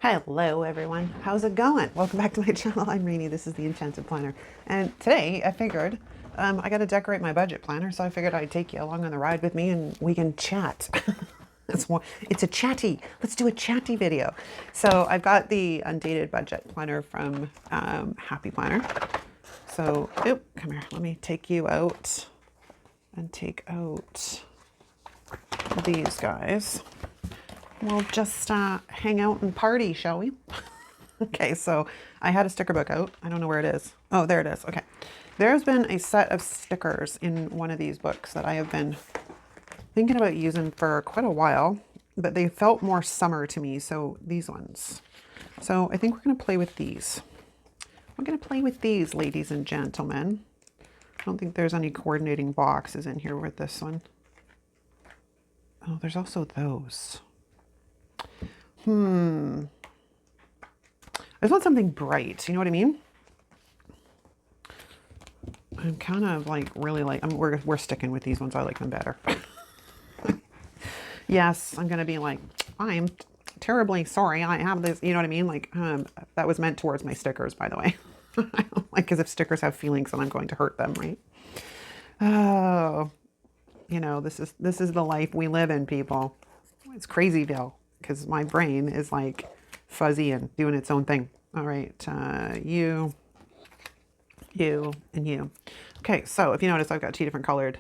Hello everyone, how's it going? Welcome back to my channel. I'm Rainy. This is the Enchanted Planner, and today I figured I got to decorate my budget planner, so I figured I'd take you along on the ride with me and we can chat. It's a chatty. Let's do a chatty video. So I've got the undated budget planner from Happy Planner. So, come here. Let me take you out and take out these guys. We'll just hang out and party, shall we? Okay, so I had a sticker book out. I don't know where it is. Oh, there it is. Okay. There's been a set of stickers in one of these books that I have been thinking about using for quite a while, but they felt more summer to me, so these ones. So I think we're going to play with these. We're going to play with these, ladies and gentlemen. I don't think there's any coordinating boxes in here with this one. Oh, there's also those. I just want something bright. You know what I mean? I'm kind of like really like, we're sticking with these ones. I like them better. Yes, I'm going to be like, I'm terribly sorry. I have this, you know what I mean? Like, that was meant towards my stickers, by the way. Like, as if stickers have feelings and I'm going to hurt them, right? Oh, you know, this is the life we live in, people. It's Crazyville, because my brain is like fuzzy and doing its own thing. All right, you, and you. Okay, so if you notice, I've got two different colored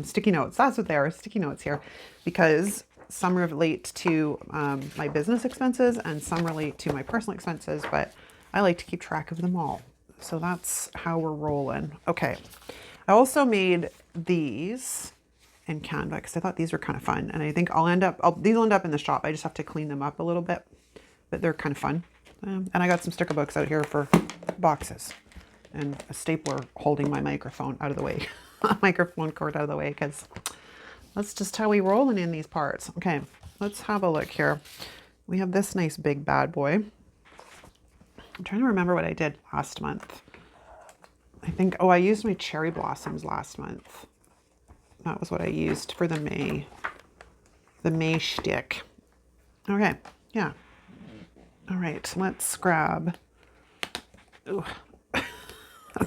sticky notes. That's what they are, sticky notes here, because some relate to my business expenses and some relate to my personal expenses, but I like to keep track of them all. So that's how we're rolling. Okay, I also made these in Canva because I thought these were kind of fun, and I think these will end up in the shop. I just have to clean them up a little bit, but they're kind of fun. And I got some sticker books out here for boxes, and a stapler holding my microphone out of the way, microphone cord out of the way, because that's just how we rolling in these parts. Okay, let's have a look here. We have this nice big bad boy. I'm trying to remember what I did last month. I think, I used my cherry blossoms last month. That was what I used for the May shtick. Okay, yeah. All right, let's grab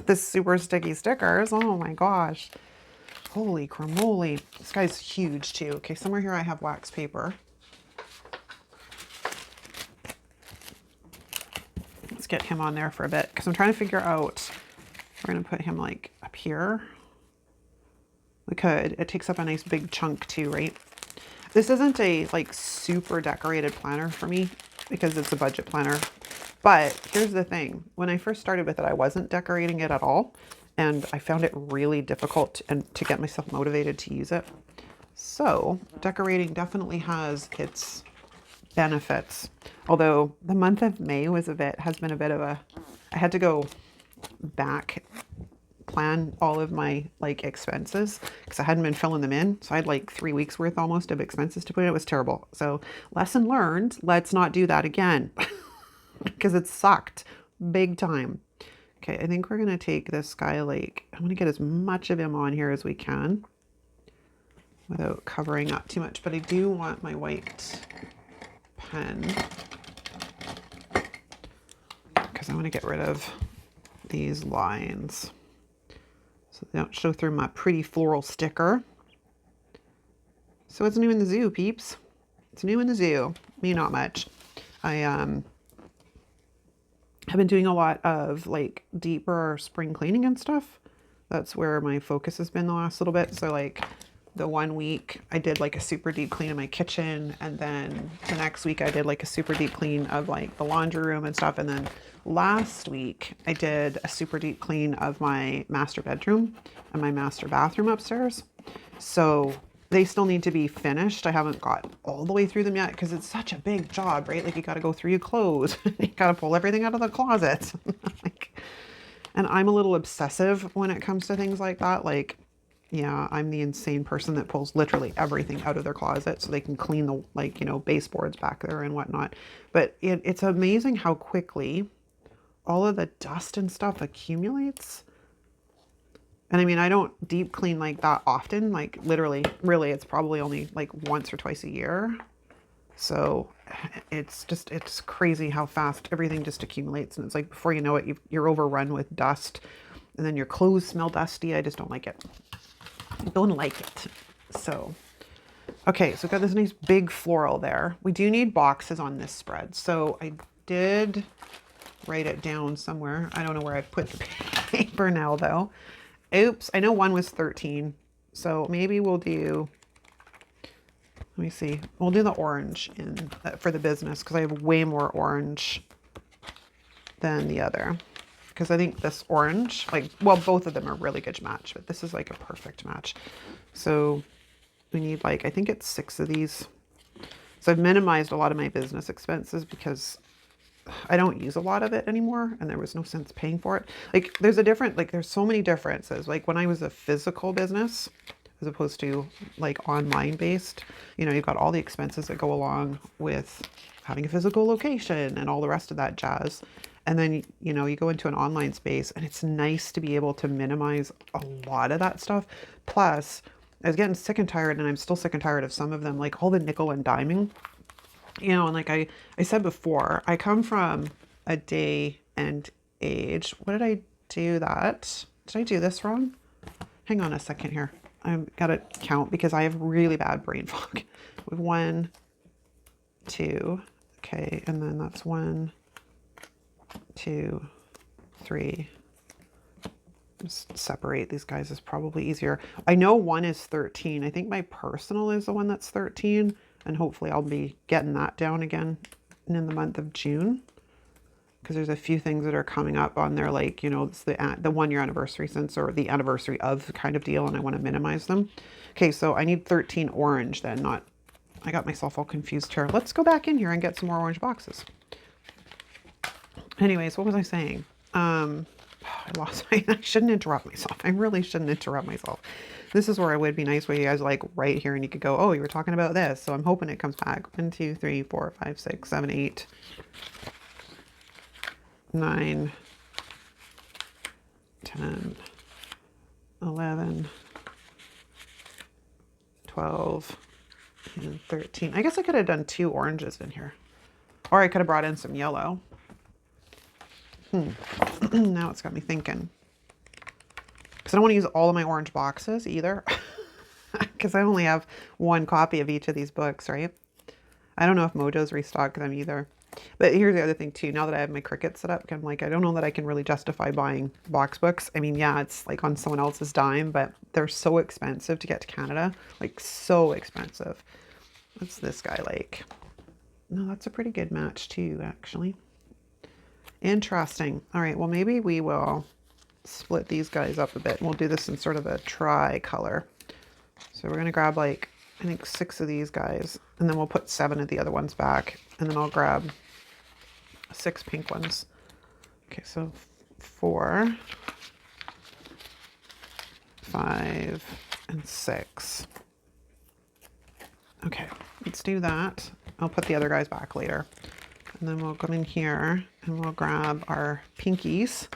this super sticky stickers. Oh my gosh. Holy cramoly. This guy's huge too. Okay, somewhere here I have wax paper. Let's get him on there for a bit, because I'm trying to figure out, we're going to put him like up here. We could. It takes up a nice big chunk too, right? This isn't a like super decorated planner for me because it's a budget planner. But here's the thing. When I first started with it, I wasn't decorating it at all. And I found it really difficult to get myself motivated to use it. So decorating definitely has its benefits. Although the month of May has been a bit of a, I had to go back, plan all of my like expenses because I hadn't been filling them in. So I had like 3 weeks worth almost of expenses to put in. It was terrible. So lesson learned, let's not do that again because it sucked big time. Okay, I think we're going to take this guy, like, I'm going to get as much of him on here as we can without covering up too much, but I do want my white pen because I want to get rid of these lines so they don't show through my pretty floral sticker. So it's new in the zoo, peeps. It's new in the zoo. Me, not much. I have been doing a lot of like deeper spring cleaning and stuff. That's where my focus has been the last little bit. So like the 1 week I did like a super deep clean of my kitchen, and then the next week I did like a super deep clean of like the laundry room and stuff, and then last week I did a super deep clean of my master bedroom and my master bathroom upstairs. So they still need to be finished. I haven't got all the way through them yet because it's such a big job, right? Like you got to go through your clothes. You got to pull everything out of the closet. And I'm a little obsessive when it comes to things like that. Like, yeah, I'm the insane person that pulls literally everything out of their closet so they can clean the, like, you know, baseboards back there and whatnot. But it's amazing how quickly all of the dust and stuff accumulates. And I mean, I don't deep clean like that often, like literally, really, it's probably only like once or twice a year. So it's crazy how fast everything just accumulates. And it's like, before you know it, you're overrun with dust, and then your clothes smell dusty. I just don't like it. I don't like it. So, okay, so we've got this nice big floral there. We do need boxes on this spread. So I did write it down somewhere. I don't know where I put the paper now though. Oops, I know one was 13. So maybe we'll do, let me see. We'll do the orange in for the business, because I have way more orange than the other. Because I think this orange, like, well, both of them are really good match, but this is like a perfect match. So we need like, I think it's 6 of these. So I've minimized a lot of my business expenses because I don't use a lot of it anymore, and there was no sense paying for it. Like, there's a different, like, there's so many differences. Like, when I was a physical business, as opposed to like online based, you know, you've got all the expenses that go along with having a physical location and all the rest of that jazz. And then, you know, you go into an online space, and it's nice to be able to minimize a lot of that stuff. Plus, I was getting sick and tired, and I'm still sick and tired of some of them, like all the nickel and diming. You know, and like I said before, I come from a day and age. What did I do that? Did I do this wrong? Hang on a second here. I've got to count because I have really bad brain fog. We have 1, 2, okay, and then that's 1, 2, 3. Just separate these guys is probably easier. I know one is 13. I think my personal is the one that's 13. And hopefully I'll be getting that down again in the month of June, because there's a few things that are coming up on there, like, you know, it's the 1-year anniversary since, or the anniversary of kind of deal, and I want to minimize them. Okay, so I need 13 orange then, not, I got myself all confused here. Let's go back in here and get some more orange boxes. Anyways, what was I saying? I lost, I shouldn't interrupt myself. I really shouldn't interrupt myself. This is where it would be nice where you guys like right here and you could go, oh, you were talking about this. So I'm hoping it comes back. 1, 2, 3, 4, 5, 6, 7, 8, 9, 10, 11, 12, and 13. I guess I could have done 2 oranges in here. Or I could have brought in some yellow. Now it's got me thinking. Because I don't want to use all of my orange boxes either. Because I only have 1 copy of each of these books, right? I don't know if Mojo's restocked them either. But here's the other thing too. Now that I have my Cricut set up, I'm like, I don't know that I can really justify buying box books. I mean, yeah, it's like on someone else's dime, but they're so expensive to get to Canada. Like, so expensive. What's this guy like? No, that's a pretty good match too, actually. Interesting. All right, well, maybe we will split these guys up a bit. We'll do this in sort of a tri-color. So we're going to grab like, I think 6 of these guys, and then we'll put 7 of the other ones back, and then I'll grab 6 pink ones. Okay, so 4, 5, and 6. Okay, let's do that. I'll put the other guys back later. And then we'll come in here and we'll grab our pinkies,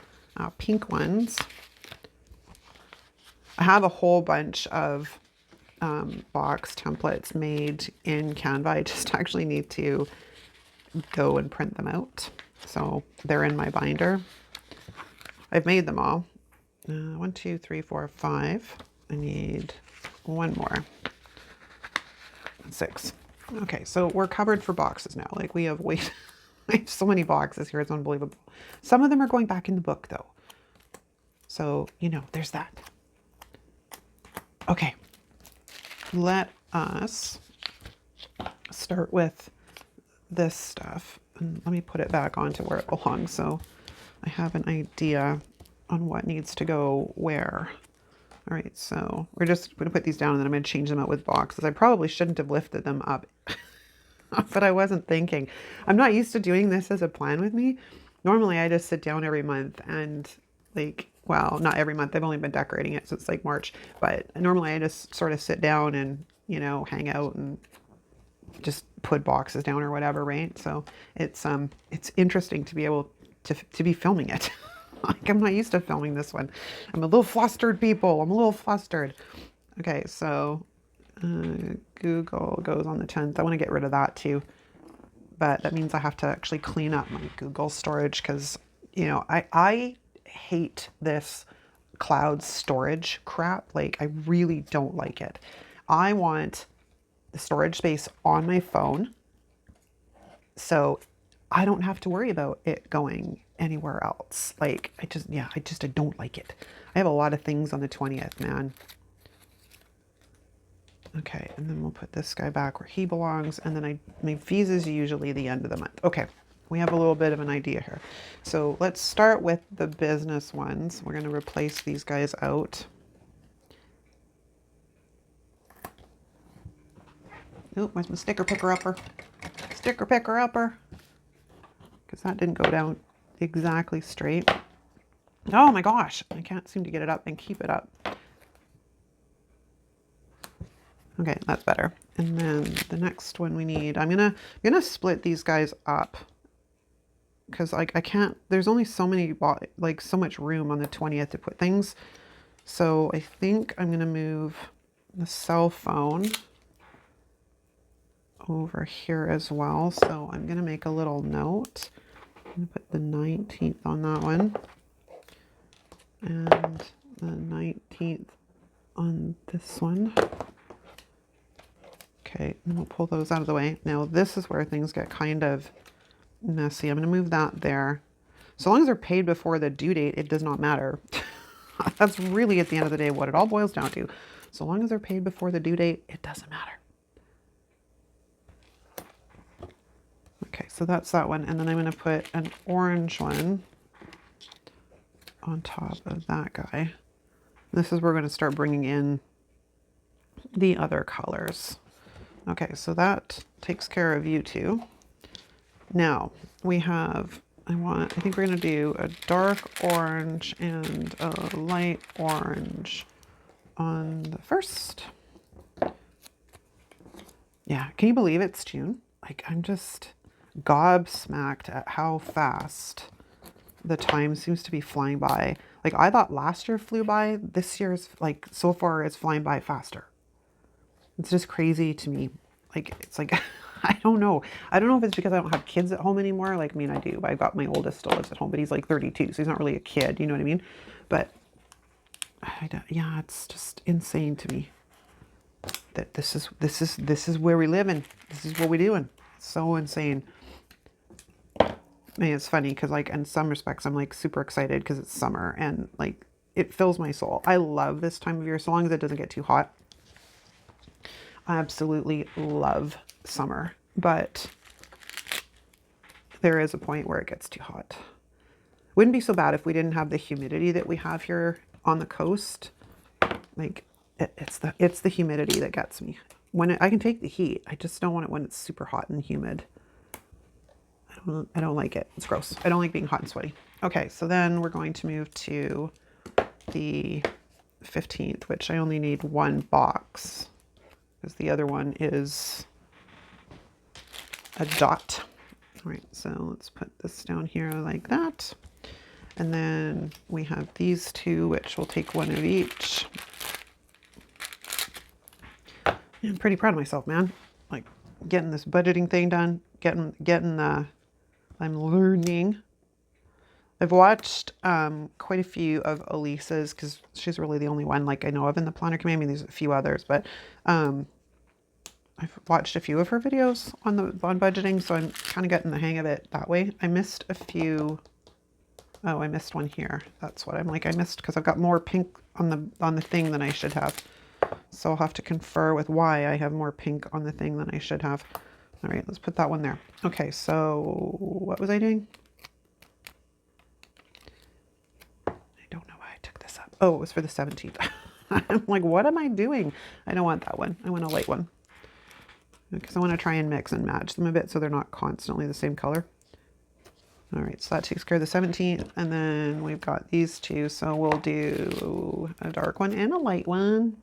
pink ones. I have a whole bunch of box templates made in Canva. I just actually need to go and print them out. So they're in my binder. I've made them all. 1, 2, 3, 4, 5. I need 1 more. 6. Okay, so we're covered for boxes now. Like, we have I have so many boxes here. It's unbelievable. Some of them are going back in the book though. So, you know, there's that. Okay. Let us start with this stuff. And let me put it back onto where it belongs, so I have an idea on what needs to go where. All right, so we're just going to put these down, and then I'm going to change them out with boxes. I probably shouldn't have lifted them up, but I wasn't thinking. I'm not used to doing this as a plan with me. Normally, I just sit down every month and, like, well, not every month. I've only been decorating it since like March, but normally I just sort of sit down and, you know, hang out and just put boxes down or whatever, right? So it's interesting to be able to be filming it. Like, I'm not used to filming this one. I'm a little flustered, people. I'm a little flustered. Okay, so Google goes on the 10th. I want to get rid of that too. but that means I have to actually clean up my Google storage because, you know, I hate this cloud storage crap. Like, I really don't like it. I want the storage space on my phone so I don't have to worry about it going anywhere else. Like, I don't like it. I have a lot of things on the 20th, man. Okay, and then we'll put this guy back where he belongs, and then my fees is usually the end of the month. Okay, we have a little bit of an idea here. So let's start with the business ones. We're going to replace these guys out. Oh, where's my sticker picker upper? Sticker picker upper. Because that didn't go down exactly straight. Oh my gosh, I can't seem to get it up and keep it up. Okay, that's better. And then the next one we need, I'm gonna split these guys up because like I can't, there's only so many, like so much room on the 20th to put things. So I think I'm gonna move the cell phone over here as well. So I'm gonna make a little note. I'm gonna put the 19th on that one and the 19th on this one. Okay, and we'll pull those out of the way. Now this is where things get kind of messy. I'm going to move that there. So long as they're paid before the due date, it does not matter. That's really at the end of the day what it all boils down to. So long as they're paid before the due date, it doesn't matter. Okay, so that's that one. And then I'm going to put an orange one on top of that guy. This is where we're going to start bringing in the other colors. Okay, so that takes care of you two. Now we have, I think we're going to do a dark orange and a light orange on the first. Yeah, can you believe it's June? Like, I'm just gobsmacked at how fast the time seems to be flying by. Like, I thought last year flew by. This year's, like, so far it's flying by faster. It's just crazy to me. Like, it's like, I don't know. I don't know if it's because I don't have kids at home anymore. Like, I mean, I do. I've got my oldest still lives at home, but he's like 32, so he's not really a kid. You know what I mean? But, yeah, it's just insane to me that this is where we live and this is what we're doing. It's so insane. I mean, it's funny because, like, in some respects, I'm like super excited because it's summer and like it fills my soul. I love this time of year so long as it doesn't get too hot. I absolutely love summer, but there is a point where it gets too hot. Wouldn't be so bad if we didn't have the humidity that we have here on the coast. Like, it's the humidity that gets me. I can take the heat, I just don't want it when it's super hot and humid. I don't like it. It's gross. I don't like being hot and sweaty. Okay, so then we're going to move to the 15th, which I only need one box because the other one is a dot. All right, so let's put this down here like that. And then we have these two, which will take one of each. I'm pretty proud of myself, man. Like, getting this budgeting thing done, getting the, I'm learning. I've watched quite a few of Elisa's because she's really the only one like I know of in the planner community. I mean, there's a few others, but I've watched a few of her videos on budgeting, so I'm kind of getting the hang of it that way. I missed a few. Oh, I missed one here. That's what I'm like. I missed because I've got more pink on the thing than I should have. So I'll have to confer with why I have more pink on the thing than I should have. All right, let's put that one there. Okay, so what was I doing? I don't know why I took this up. Oh, it was for the 17th. I'm like, what am I doing? I don't want that one. I want a light one. Because I want to try and mix and match them a bit so they're not constantly the same color. All right, so that takes care of the 17th. And then we've got these two. So we'll do a dark one and a light one.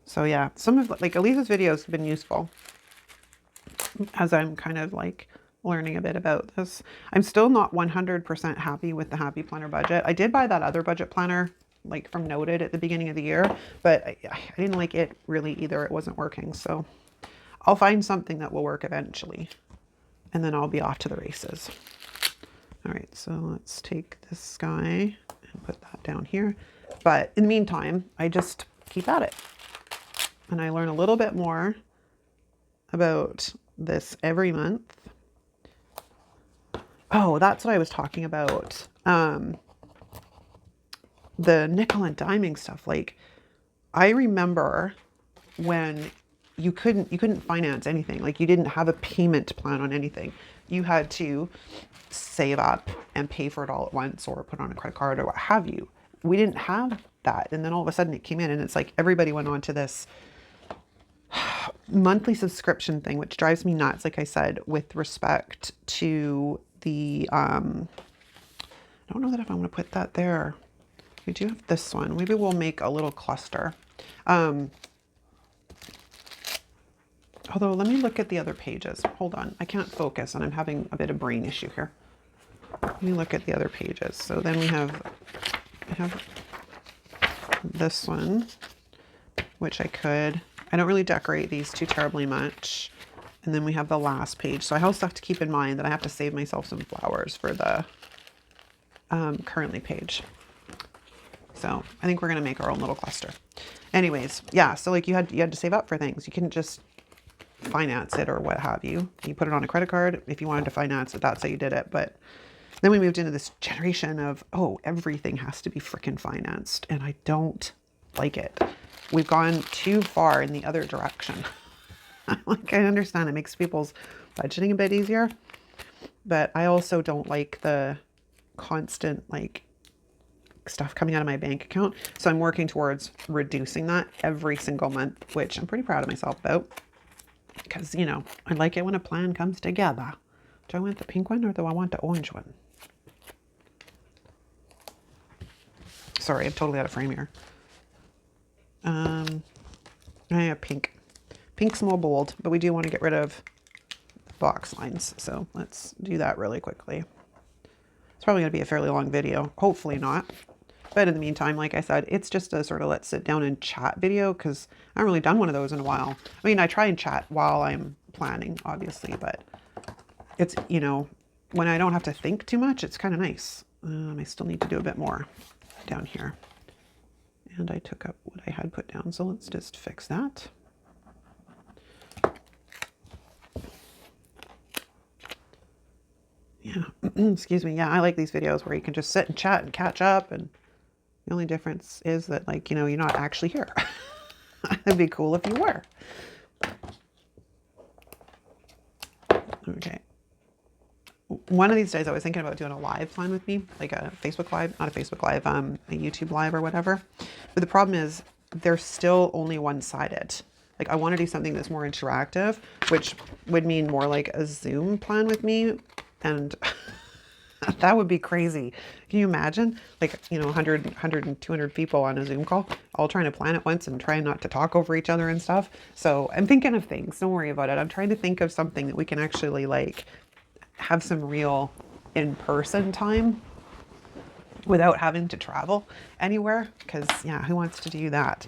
So yeah, some of like Elisa's videos have been useful as I'm kind of like learning a bit about this. I'm still not 100% happy with the Happy Planner budget. I did buy that other budget planner like from Noted at the beginning of the year, but I didn't like it really either. It wasn't working. So I'll find something that will work eventually, and then I'll be off to the races. All right, so let's take this guy and put that down here. But in the meantime, I just keep at it. And I learn a little bit more about this every month. Oh, that's what I was talking about. The nickel and diming stuff. Like, I remember when you couldn't finance anything. Like, you didn't have a payment plan on anything. You had to save up and pay for it all at once, or put on a credit card, or what have you. We didn't have that. And then all of a sudden it came in, and it's like everybody went on to this monthly subscription thing, which drives me nuts, like I said, with respect to the, I don't know that if I want to put that there. We do have this one. Maybe we'll make a little cluster. Although, let me look at the other pages. Hold on. I can't focus, and I'm having a bit of brain issue here. Let me look at the other pages. So then we have this one, which I don't really decorate these too terribly much. And then we have the last page. So I also have to keep in mind that I have to save myself some flowers for the currently page. So I think we're going to make our own little cluster. Anyways, yeah. So like you had to save up for things. You couldn't just finance it or what have you. You put it on a credit card. If you wanted to finance it, that's how you did it. But then we moved into this generation of, oh, everything has to be freaking financed. And I don't like it. We've gone too far in the other direction. Like, I understand it makes people's budgeting a bit easier, but I also don't like the constant, like, stuff coming out of my bank account. So I'm working towards reducing that every single month, which I'm pretty proud of myself about. Because, you know, I like it when a plan comes together. Do I want the pink one or do I want the orange one? Sorry, I'm totally out of frame here. I have pink. Pink's more bold, but we do want to get rid of box lines. So let's do that really quickly. It's probably going to be a fairly long video. Hopefully not. But in the meantime, like I said, it's just a sort of let's sit down and chat video, because I haven't really done one of those in a while. I mean, I try and chat while I'm planning, obviously, but it's, you know, when I don't have to think too much, it's kind of nice. I still need to do a bit more down here. And I took up what I had put down, so let's just fix that. Yeah, excuse me. Yeah, I like these videos where you can just sit and chat and catch up, and the only difference is that, like, you know, you're not actually here. It'd be cool if you were. Okay. One of these days I was thinking about doing a live plan with me, like a Facebook Live, not a Facebook Live, a YouTube Live or whatever. But the problem is they're still only one-sided. Like, I want to do something that's more interactive, which would mean more like a Zoom plan with me. And that would be crazy. Can you imagine? Like, you know, 100 and 200 people on a Zoom call, all trying to plan at once and trying not to talk over each other and stuff. So I'm thinking of things. Don't worry about it. I'm trying to think of something that we can actually, like, have some real in-person time without having to travel anywhere. Because, yeah, who wants to do that?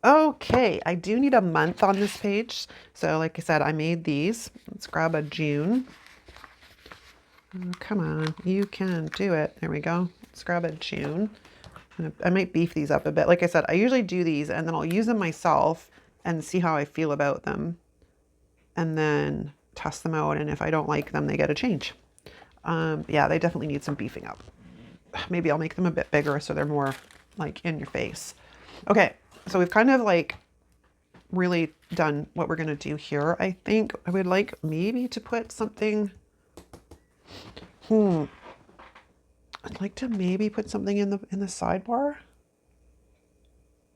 Okay, I do need a month on this page. So like I said, I made these. Let's grab a June. Oh, come on, you can do it. There we go. Let's grab a June. I might beef these up a bit. Like I said, I usually do these and then I'll use them myself and see how I feel about them. And then test them out. And if I don't like them, they get a change. Yeah, they definitely need some beefing up. Maybe I'll make them a bit bigger so they're more like in your face. Okay, so we've kind of like really done what we're going to do here. I think I would like maybe to put something... I'd like to maybe put something in the sidebar.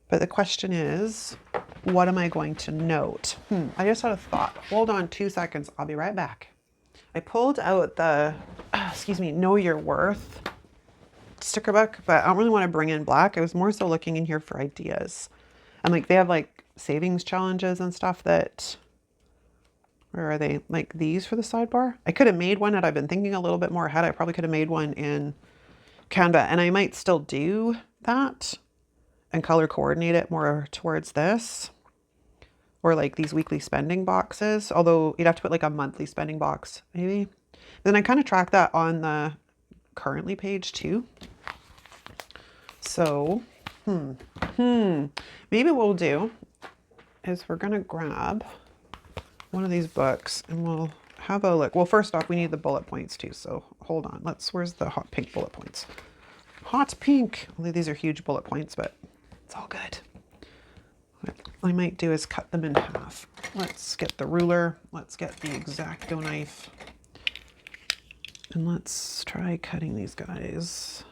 But the question is, what am I going to note? I just had a thought. Hold on 2 seconds. I'll be right back. I pulled out the, excuse me, Know Your Worth sticker book, but I don't really want to bring in black. I was more so looking in here for ideas. And like they have like savings challenges and stuff that... Where are they? Like these for the sidebar? I could have made one had I been thinking a little bit more ahead. I probably could have made one in Canva, and I might still do that. and color coordinate it more towards this, or like these weekly spending boxes. Although you'd have to put like a monthly spending box maybe. Then I kind of track that on the currently page too. So, maybe what we'll do is we're gonna grab one of these books and we'll have a look. Well, first off, we need the bullet points too. So hold on. Where's the hot pink bullet points? Hot pink. Only these are huge bullet points, but it's all good. What I might do is cut them in half. Let's get the ruler. Let's get the X-Acto knife. And let's try cutting these guys.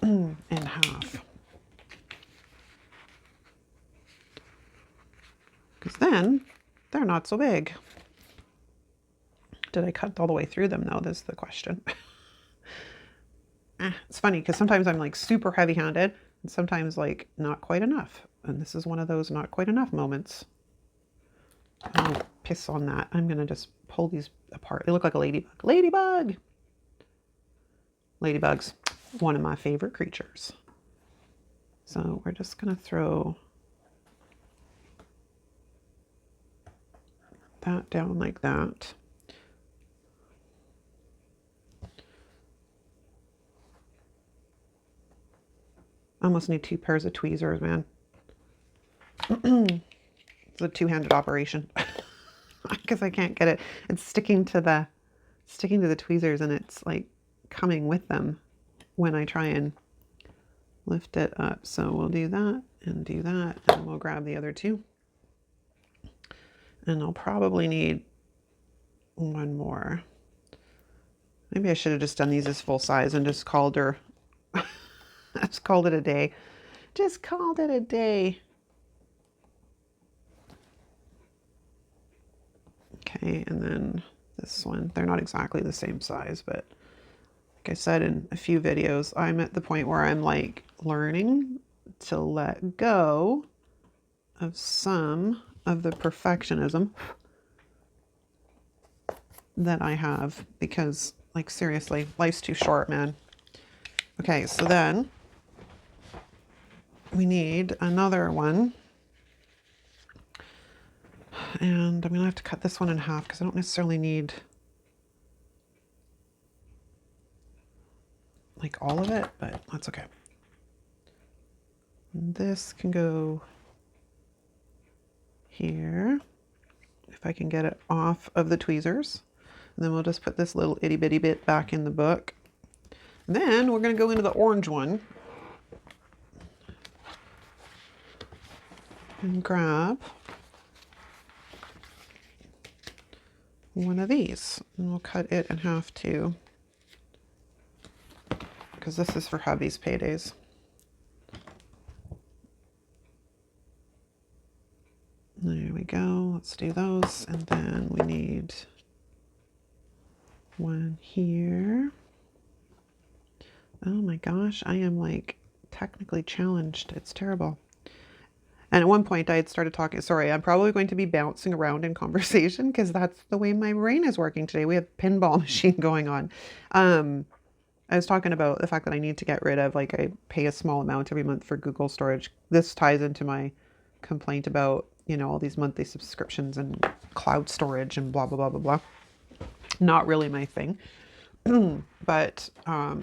In half. Because then they're not so big. Did I cut all the way through them though? That's the question. It's funny because sometimes I'm like super heavy-handed and sometimes like not quite enough. And this is one of those not quite enough moments. Oh, piss on that. I'm going to just pull these apart. They look like a ladybug. Ladybug! Ladybugs, one of my favorite creatures. So we're just going to throw that down like that. I almost need 2 pairs of tweezers, man. It's a two-handed operation because I can't get it. It's sticking to the tweezers and it's like coming with them when I try and lift it up. So we'll do that and we'll grab the other 2. And I'll probably need 1 more. Maybe I should have just done these as full size and just called her. Just called it a day. Just called it a day. Okay, and then this one. They're not exactly the same size, but like I said in a few videos, I'm at the point where I'm like learning to let go of some of the perfectionism that I have because, like, seriously, life's too short, man. Okay, so then we need another one. And I'm going to have to cut this one in half because I don't necessarily need like all of it, but that's okay. And this can go here if I can get it off of the tweezers. And then we'll just put this little itty bitty bit back in the book. And then we're going to go into the orange one and grab one of these, and we'll cut it in half too, because this is for hubby's paydays. There we go. Let's do those, and then we need one here. Oh my gosh, I am like technically challenged. It's terrible. And at one point I had started talking, sorry, I'm probably going to be bouncing around in conversation because that's the way my brain is working today. We have a pinball machine going on. I was talking about the fact that I need to get rid of, like, I pay a small amount every month for Google storage. This ties into my complaint about, you know, all these monthly subscriptions and cloud storage and blah, blah, blah, blah, blah. Not really my thing. But,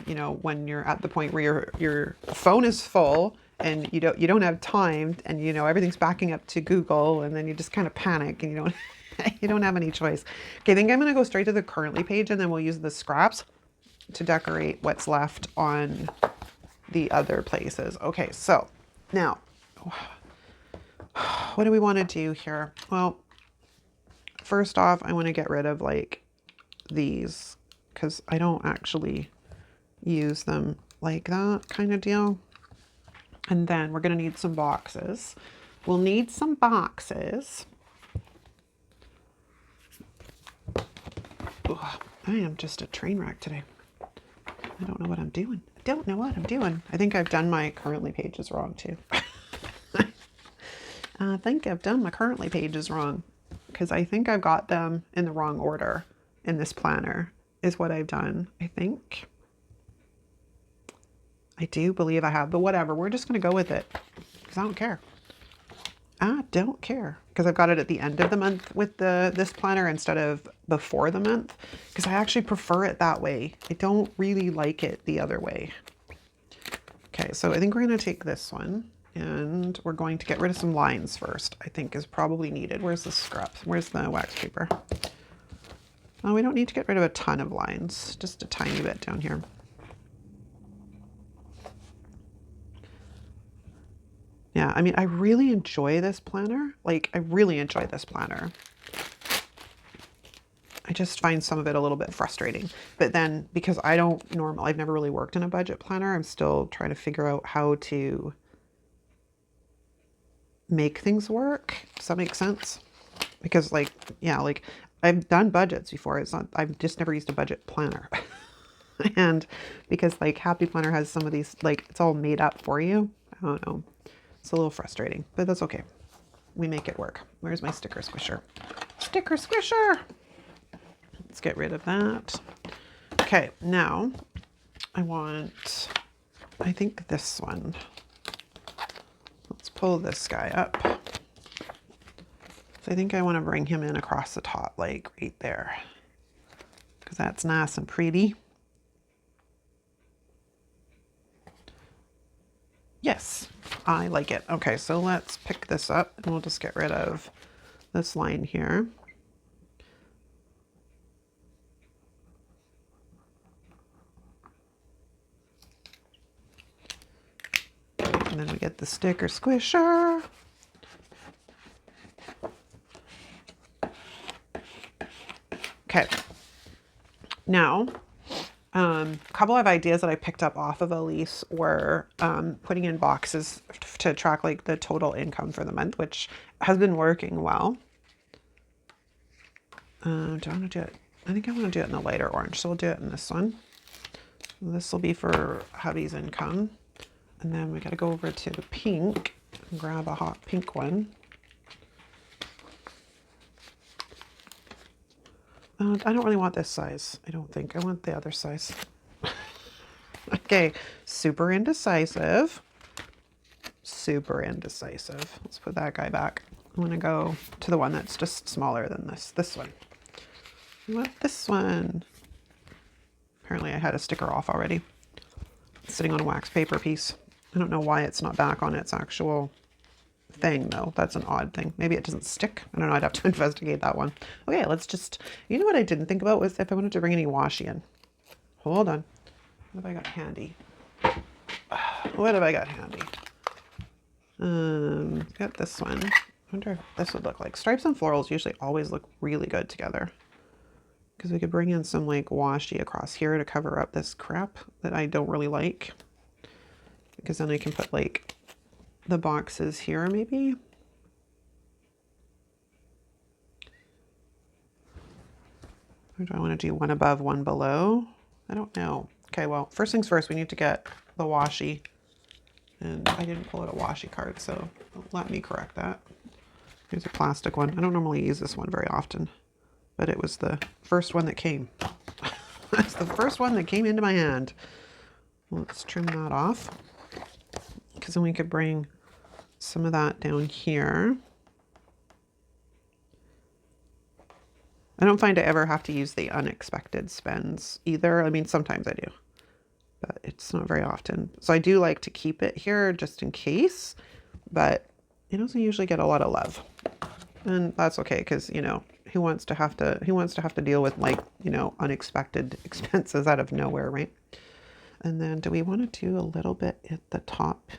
you know, when you're at the point where your phone is full and you don't have time, and you know everything's backing up to Google, and then you just kind of panic and you don't have any choice. Okay, I think I'm going to go straight to the currently page, and then we'll use the scraps to decorate what's left on the other places. Okay, so now what do we want to do here? Well, first off, I want to get rid of like these because I don't actually use them like that kind of deal. And then we're going to need some boxes. We'll need some boxes. Ugh, I am just a train wreck today. I don't know what I'm doing. I don't know what I'm doing. I think I've done my currently pages wrong too. I think I've done my currently pages wrong because I think I've got them in the wrong order in this planner is what I've done, I think. I do believe I have, but whatever. We're just going to go with it because I don't care. I don't care because I've got it at the end of the month with this planner instead of before the month because I actually prefer it that way. I don't really like it the other way. Okay, so I think we're going to take this one and we're going to get rid of some lines first, I think is probably needed. Where's the scrap? Where's the wax paper? Oh, we don't need to get rid of a ton of lines, just a tiny bit down here. Yeah, I mean, I really enjoy this planner. Like, I really enjoy this planner. I just find some of it a little bit frustrating. But then, because I've never really worked in a budget planner, I'm still trying to figure out how to make things work. Does that make sense? Because like, yeah, like I've done budgets before. I've just never used a budget planner. And because like Happy Planner has some of these, like it's all made up for you. I don't know. It's a little frustrating, but that's okay. We make it work. Where's my sticker squisher? Sticker squisher! Let's get rid of that. Okay, now I think this one. Let's pull this guy up. So I think I want to bring him in across the top, like right there, because that's nice and pretty. Yes, I like it. Okay, so let's pick this up and we'll just get rid of this line here. And then we get the sticker squisher. Okay, now a couple of ideas that I picked up off of Elise were putting in boxes to track like the total income for the month, which has been working well. Do I want to do it? I think I want to do it in the lighter orange, so we'll do it in this one. This will be for hubby's income. And then we got to go over to the pink and grab a hot pink one. I don't really want this size. I don't think. I want the other size. Okay, super indecisive. Super indecisive. Let's put that guy back. I'm going to go to the one that's just smaller than this one. I want this one. Apparently I had a sticker off already. It's sitting on a wax paper piece. I don't know why it's not back on its actual thing though. That's an odd thing. Maybe it doesn't stick. I don't know. I'd have to investigate that one. Okay, let's just, you know what I didn't think about was if I wanted to bring any washi in. Hold on. What have I got handy? What have I got handy? Got this one. I wonder if this would look like. Stripes and florals usually always look really good together. Because we could bring in some like washi across here to cover up this crap that I don't really like. Because then I can put like the boxes here maybe. Or do I want to do one above, one below? I don't know. Okay, well, first things first, we need to get the washi. And I didn't pull out a washi card, so let me correct that. Here's a plastic one. I don't normally use this one very often, but it was the first one that came. That's the first one that came into my hand. Let's trim that off, because then we could bring some of that down here. I don't find I ever have to use the unexpected spends either. I mean, sometimes I do, but it's not very often. So I do like to keep it here just in case, but it doesn't usually get a lot of love. And that's okay, because, you know, who wants to have to deal with, like, you know, unexpected expenses out of nowhere, right? And then do we want to do a little bit at the top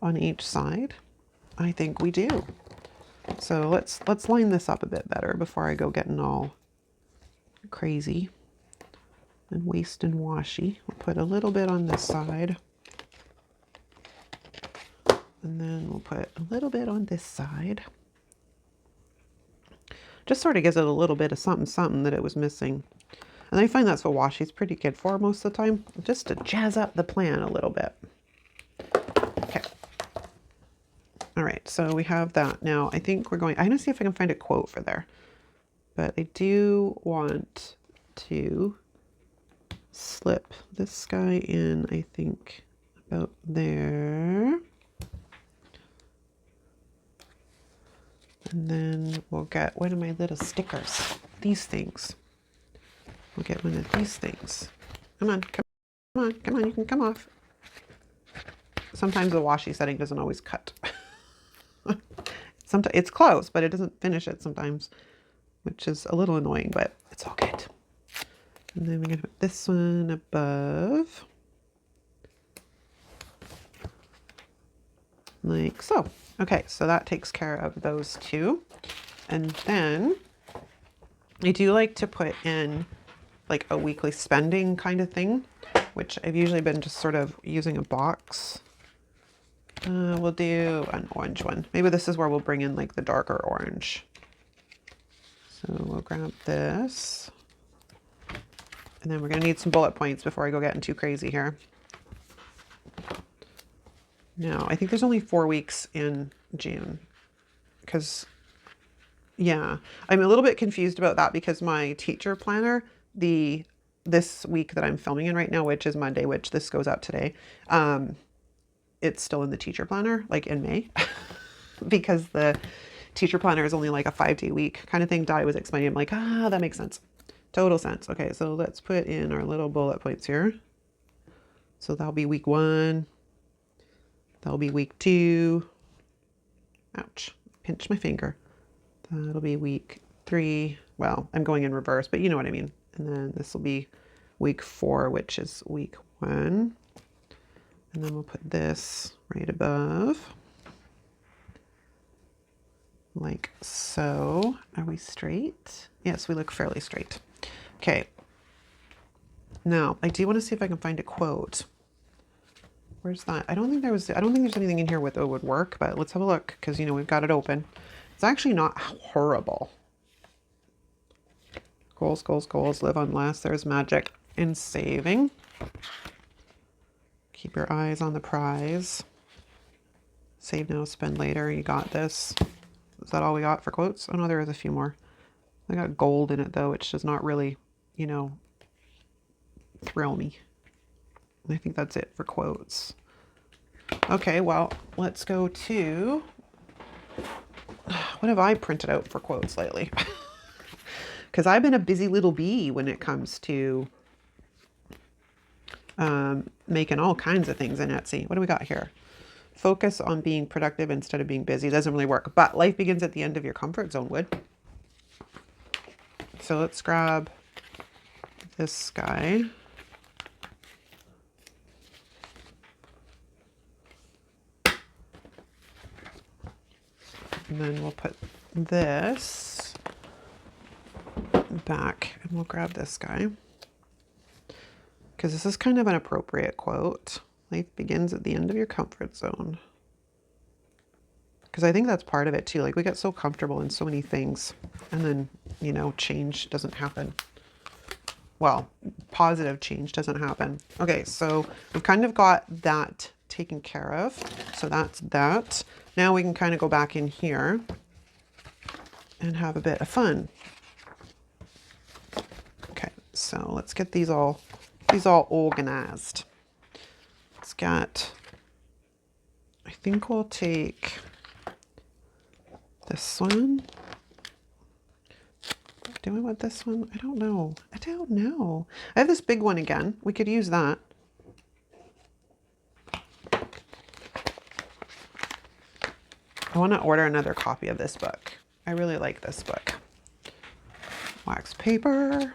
on each side? I think we do. So let's line this up a bit better before I go getting all crazy and wasting washi. We'll put a little bit on this side. And then we'll put a little bit on this side. Just sort of gives it a little bit of something that it was missing. And I find that's what washi's pretty good for most of the time, just to jazz up the plan a little bit. Okay. All right, so we have that. Now I think I'm gonna see if I can find a quote for there. But I do want to slip this guy in, I think, about there. And then we'll get one of my little stickers. These things. We'll get one of these things. Come on, come on, come on, you can come off. Sometimes the washi setting doesn't always cut. Sometimes it's close, but it doesn't finish it sometimes, which is a little annoying, but it's all good. And then we're gonna put this one above. Like so. Okay, so that takes care of those two. And then I do like to put in like a weekly spending kind of thing, which I've usually been just sort of using a box. We'll do an orange one. Maybe this is where we'll bring in like the darker orange. So we'll grab this. And then we're gonna need some bullet points before I go getting too crazy here. No, I think there's only 4 weeks in June because, yeah, I'm a little bit confused about that because my teacher planner, this week that I'm filming in right now, which is Monday, which this goes out today, it's still in the teacher planner, like in May, because the teacher planner is only like a 5-day week kind of thing. Di was explaining, I'm like, that makes sense. Total sense. Okay, so let's put in our little bullet points here. So that'll be week 1. That'll be week 2. Ouch, pinch my finger. That'll be week 3. Well, I'm going in reverse, but you know what I mean. And then this will be week 4, which is week 1. And then we'll put this right above. Like so. Are we straight? Yes, we look fairly straight. Okay. Now, I do want to see if I can find a quote. Where's that? I don't think there's anything in here with it would work, but let's have a look because, you know, we've got it open. It's actually not horrible. Goals, goals, goals, live on less. There's magic in saving. Keep your eyes on the prize. Save now, spend later. You got this. Is that all we got for quotes? Oh no, there is a few more. I got gold in it though, which does not really, you know, thrill me. I think that's it for quotes. Okay, well, let's go to, what have I printed out for quotes lately? Because I've been a busy little bee when it comes to making all kinds of things in Etsy. What do we got here? Focus on being productive instead of being busy. Doesn't really work, but life begins at the end of your comfort zone would. So let's grab this guy. And then we'll put this back and we'll grab this guy. Because this is kind of an appropriate quote. Life begins at the end of your comfort zone. Because I think that's part of it too. Like we get so comfortable in so many things and then, you know, change doesn't happen. Well, positive change doesn't happen. Okay, so we've kind of got that taken care of. So that's that. Now we can kind of go back in here and have a bit of fun. Okay, so let's get these all organized. Let's get, I think we'll take this one. Do I want this one? I don't know. I don't know. I have this big one again. We could use that. I want to order another copy of this book. I really like this book. Wax paper.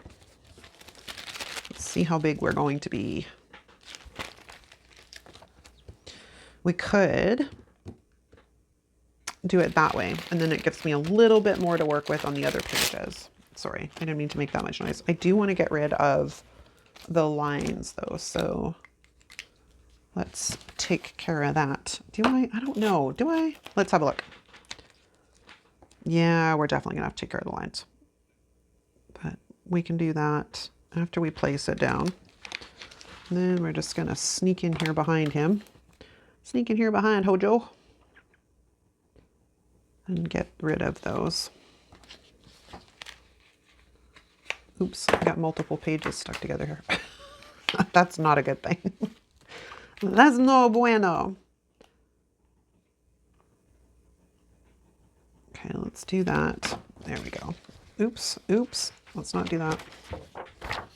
Let's see how big we're going to be. We could do it that way, and then it gives me a little bit more to work with on the other pages. Sorry, I didn't mean to make that much noise. I do want to get rid of the lines though, so let's take care of that. Do I don't know. Do I? Let's have a look. Yeah, we're definitely gonna have to take care of the lines. But we can do that after we place it down. And then we're just gonna sneak in here behind him. Sneak in here behind Hojo. And get rid of those. Oops, I got multiple pages stuck together here. That's not a good thing. That's no bueno. Okay, let's do that. There we go. Oops, oops. Let's not do that.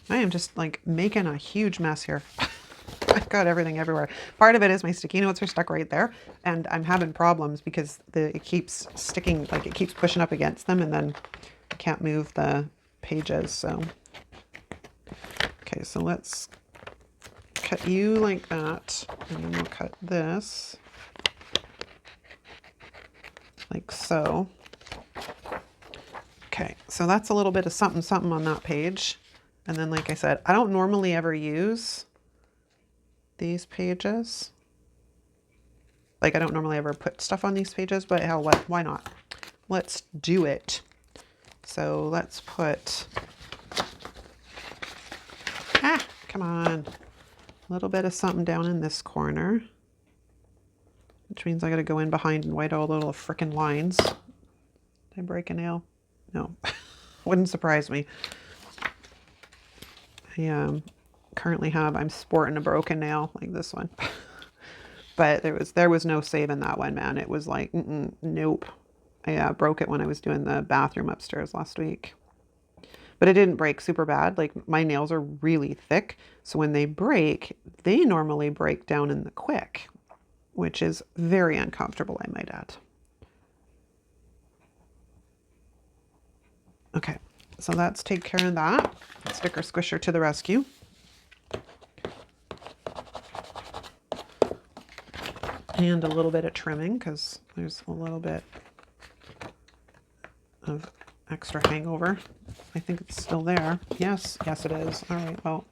I am just like making a huge mess here. I've got everything everywhere. Part of it is my sticky notes are stuck right there, and I'm having problems because it keeps sticking, like it keeps pushing up against them, and then I can't move the pages. So, okay, so let's cut you like that, and then we'll cut this like so. Okay, so that's a little bit of something something on that page. And then, like I said, I don't normally ever use these pages. Like, I don't normally ever put stuff on these pages, but hell, why not? Let's do it. So let's put, come on. A little bit of something down in this corner, which means I got to go in behind and white all the little frickin' lines. Did I break a nail? No, wouldn't surprise me. I currently I'm sporting a broken nail like this one. But there was no saving that one, man. It was like, nope. I broke it when I was doing the bathroom upstairs last week. But it didn't break super bad. Like, my nails are really thick. So when they break, they normally break down in the quick, which is very uncomfortable, I might add. Okay, so let's take care of that. Sticker squisher to the rescue. And a little bit of trimming because there's a little bit of extra hangover. I think it's still there. Yes, yes it is. All right, well,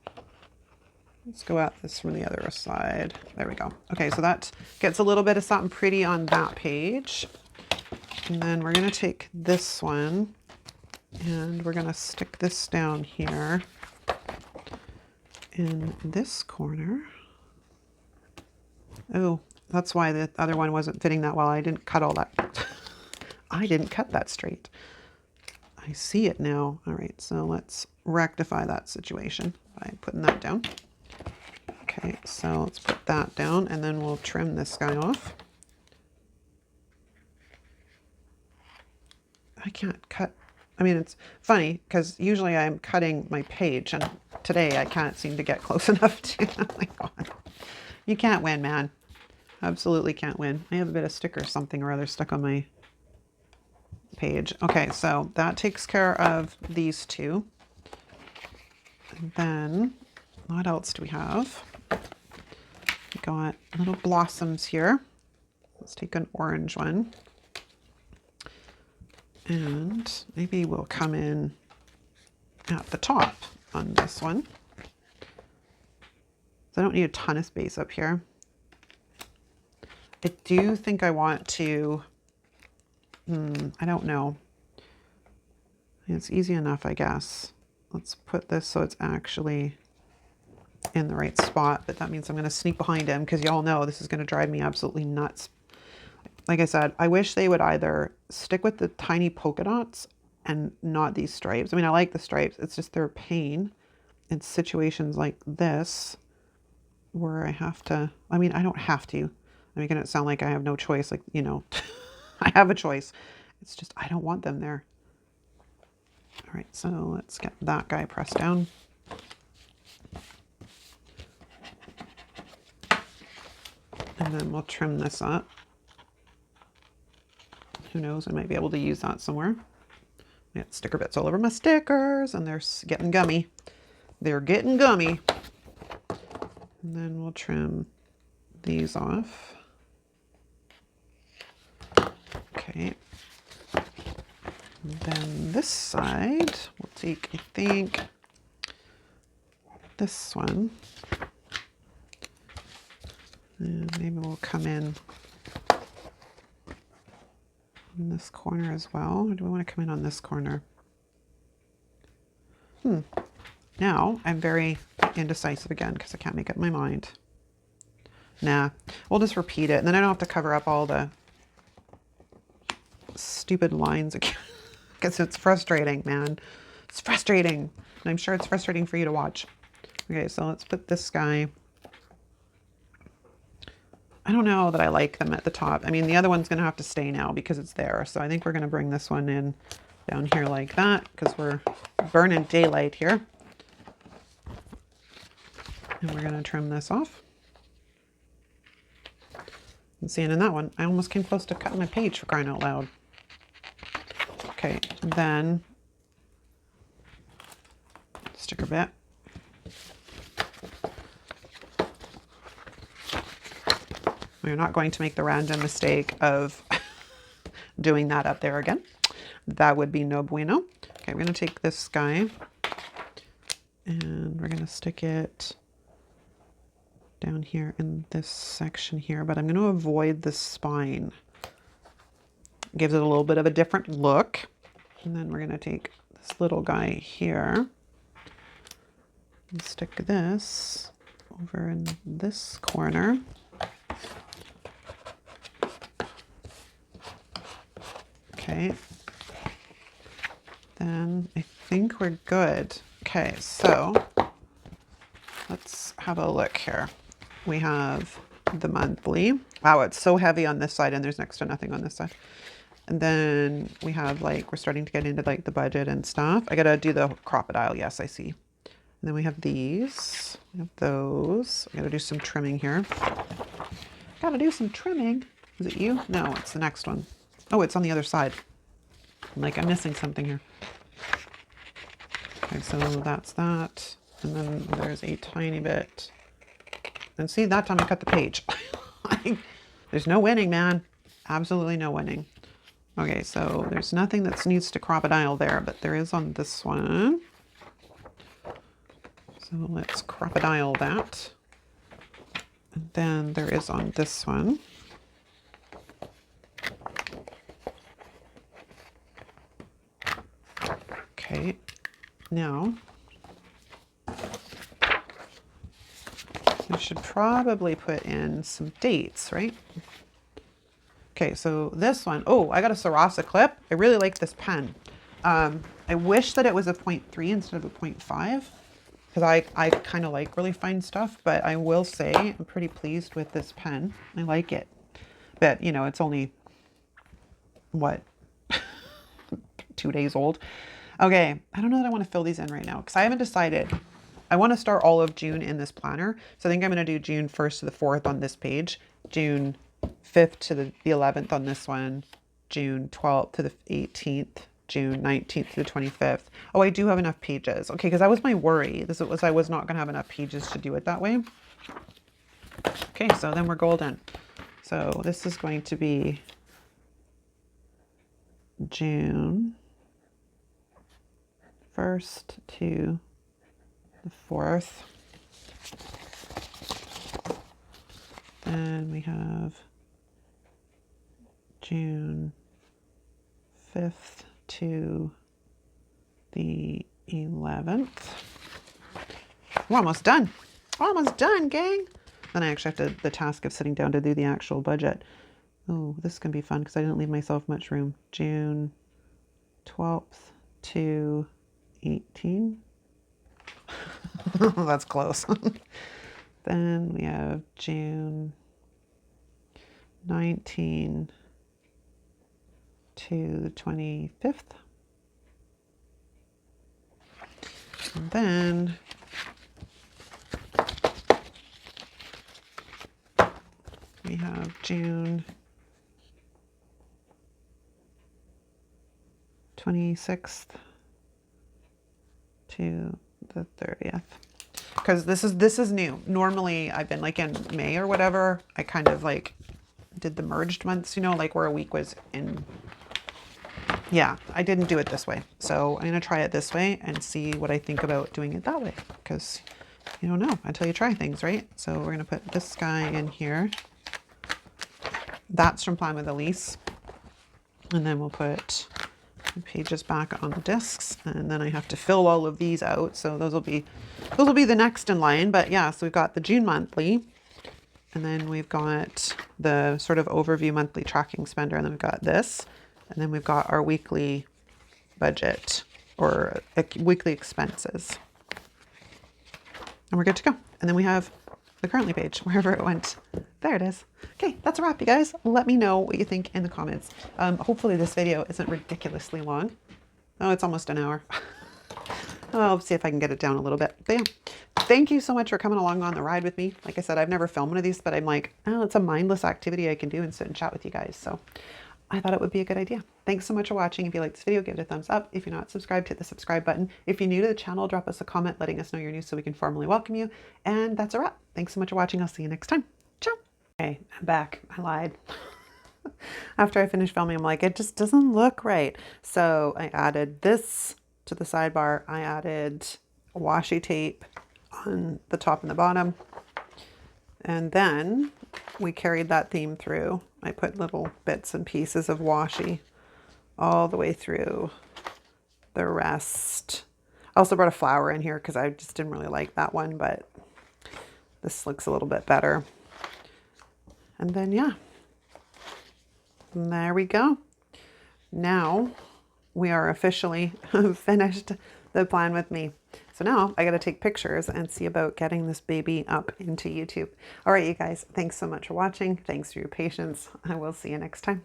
let's go at this from the other side. There we go. Okay, so that gets a little bit of something pretty on that page. And then we're going to take this one and we're going to stick this down here in this corner. Oh, that's why the other one wasn't fitting that well. I didn't cut all that. I didn't cut that straight. I see it now. All right, so let's rectify that situation by putting that down. Okay, so let's put that down and then we'll trim this guy off. I can't cut. I mean, it's funny because usually I'm cutting my page and today I can't seem to get close enough to. Oh my God. You can't win, man. Absolutely can't win. I have a bit of sticker something or other stuck on my page. Okay, so that takes care of these two. And then what else do we have? We got little blossoms here. Let's take an orange one. And maybe we'll come in at the top on this one. So I don't need a ton of space up here. I do think I want to, I don't know. It's easy enough, I guess. Let's put this so it's actually in the right spot, but that means I'm going to sneak behind him because y'all know this is going to drive me absolutely nuts. Like I said, I wish they would either stick with the tiny polka dots and not these stripes. I mean, I like the stripes. It's just they're a pain in situations like this where I have to, I mean, I don't have to. I'm making it sound like I have no choice. Like, you know, I have a choice. It's just, I don't want them there. All right, so let's get that guy pressed down. And then we'll trim this up. Who knows, I might be able to use that somewhere. I got sticker bits all over my stickers and they're getting gummy. They're getting gummy. And then we'll trim these off. Okay. And then this side, we'll take, I think, this one. And maybe we'll come in this corner as well. Or do we want to come in on this corner? Now I'm very indecisive again because I can't make up my mind. Nah, we'll just repeat it and then I don't have to cover up all the stupid lines again because it's frustrating, man. It's frustrating. And I'm sure it's frustrating for you to watch. Okay, so let's put this guy. I don't know that I like them at the top. I mean, the other one's going to have to stay now because it's there. So I think we're going to bring this one in down here like that because we're burning daylight here. And we're going to trim this off. And seeing in that one, I almost came close to cutting my page, for crying out loud. Okay, and then sticker bit. We're not going to make the random mistake of doing that up there again. That would be no bueno. Okay, we're going to take this guy and we're going to stick it down here in this section here, but I'm going to avoid the spine. Gives it a little bit of a different look. And then we're going to take this little guy here and stick this over in this corner. Okay, then I think we're good. Okay, so let's have a look here. We have the monthly. Wow, it's so heavy on this side and there's next to nothing on this side. And then we have like, we're starting to get into like the budget and stuff. I gotta do the crocodile, yes, I see. And then we have these, we have those. I gotta do some trimming here. Gotta do some trimming. Is it you? No, it's the next one. Oh, it's on the other side. Like I'm missing something here. Okay, so that's that. And then there's a tiny bit. And see, that time I cut the page. There's no winning, man. Absolutely no winning. Okay, so there's nothing that needs to crocodile there, but there is on this one. So let's crocodile that. And then there is on this one. Okay, now we should probably put in some dates, right? Okay, so this one, oh, I got a Sarasa clip. I really like this pen. I wish that it was a 0.3 instead of a 0.5 because I kind of like really fine stuff, but I will say I'm pretty pleased with this pen. I like it. But, you know, it's only, what, 2 days old. Okay, I don't know that I want to fill these in right now because I haven't decided. I want to start all of June in this planner. So I think I'm going to do June 1st to the 4th on this page, June 5th to the 11th on this one, June 12th to the 18th, June 19th to the 25th. Oh, I do have enough pages. Okay, because that was my worry. I was not going to have enough pages to do it that way. Okay, so then we're golden. So this is going to be June 1st to the 4th. Then we have June 5th to the 11th. We're almost done. We're almost done, gang. Then I actually have the task of sitting down to do the actual budget. Oh, this can be fun because I didn't leave myself much room. June 12th to 18. That's close. Then we have June 19 to the 25th. And then we have June 26th to the 30th. Because this is new. Normally I've been like in May or whatever, I kind of like did the merged months, you know, like where a week was in. Yeah, I didn't do it this way. So I'm going to try it this way and see what I think about doing it that way. Because you don't know until you try things, right? So we're going to put this guy in here. That's from Plan with Elise. And then we'll put the pages back on the discs. And then I have to fill all of these out. So those will be the next in line. But yeah, so we've got the June monthly. And then we've got the sort of overview monthly tracking spender. And then we've got this. And then we've got our weekly budget or weekly expenses. and we're good to go. And then we have the currently page, wherever it went. There it is. Okay, that's a wrap, you guys. Let me know what you think in the comments. Hopefully this video isn't ridiculously long. Oh, it's almost an hour. I'll see if I can get it down a little bit. But yeah, thank you so much for coming along on the ride with me. Like I said, I've never filmed one of these, but I'm like, oh, it's a mindless activity I can do and sit and chat with you guys. So I thought it would be a good idea. Thanks so much for watching. If you like this video, give it a thumbs up. If you're not subscribed, hit the subscribe button. If you're new to the channel, drop us a comment letting us know you're new so we can formally welcome you. And that's a wrap. Thanks so much for watching. I'll see you next time. Ciao. Okay, I'm back. I lied. After I finished filming, I'm like, it just doesn't look right. So I added this to the sidebar. I added washi tape on the top and the bottom. And then we carried that theme through. I put little bits and pieces of washi all the way through the rest. I also brought a flower in here because I just didn't really like that one, but this looks a little bit better. And then, yeah, and there we go. Now we are officially finished the plan with me. So now I got to take pictures and see about getting this baby up into YouTube. All right, you guys, thanks so much for watching. Thanks for your patience. I will see you next time.